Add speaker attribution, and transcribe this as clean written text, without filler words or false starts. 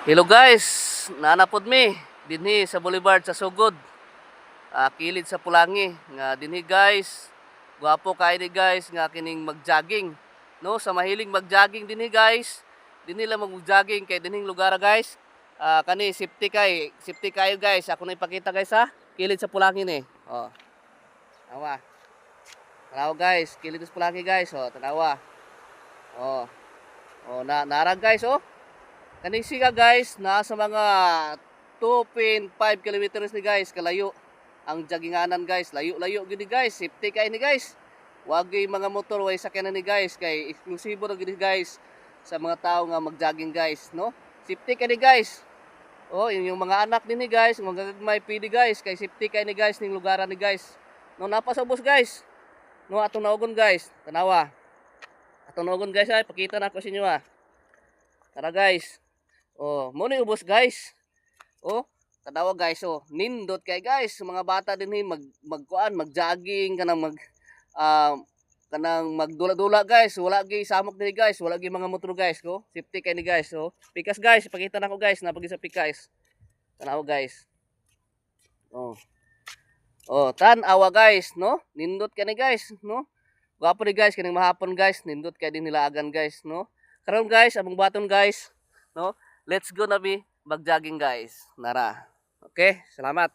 Speaker 1: Hello guys, nanapod mi dinhi sa Boulevard sa Sugod. Kilid sa Pulangi nga dinhi guys. Gwapo kay ni guys nga kining mag-jogging. No, sa mahilig mag-jogging dinhi guys. Dinhi lang mag-jogging kay dinhing lugar guys. Kani safety kayo guys. Ako na ipakita guys ha. Kilid sa Pulangi ni. Oh. Tanawa. Tanawa guys, kilid sa Pulangi guys. Oh, tanawa. Oh. Oh, narag guys oh. Kani siya guys, nasa mga 2.5 kilometers ni guys, kalayo ang jogginganan guys. Layo-layo gini guys, safety kay ni guys. Wag yung mga motor way sakyanan ni guys, kay eksklusibo ra gini guys sa mga tao nga mag-jogging guys, no? Safety kay ni guys. Oh, yung mga anak din ni guys, mga gagmay pidi guys, kay safety kay ni guys ning lugaran ni guys. No, napasabos guys. No, atong naugon guys. Tanawa. Atong naugon guys ay pakita na ko sa inyo ah. Tara guys. Oh, mo ni ubos guys. Oh, tanawa guys oh. Nindot kay guys, mga bata din magkuan, mag-jogging kanang magdula-dula guys. Wala gi samok diri guys, wala gi mga motor guys ko. Safety kay ni guys oh. Pikas guys, ipakita nako guys na pagi sa pikas. Tanawa guys. Oh. Oh, tan-awa guys, no? Nindot kay ni guys, no? Gwapo ni guys kining mahapon guys, nindot kay din nilaagan guys, no? Karon guys, among baton guys, no? Let's go na bi mag-jogging guys. Nara. Okay, salamat.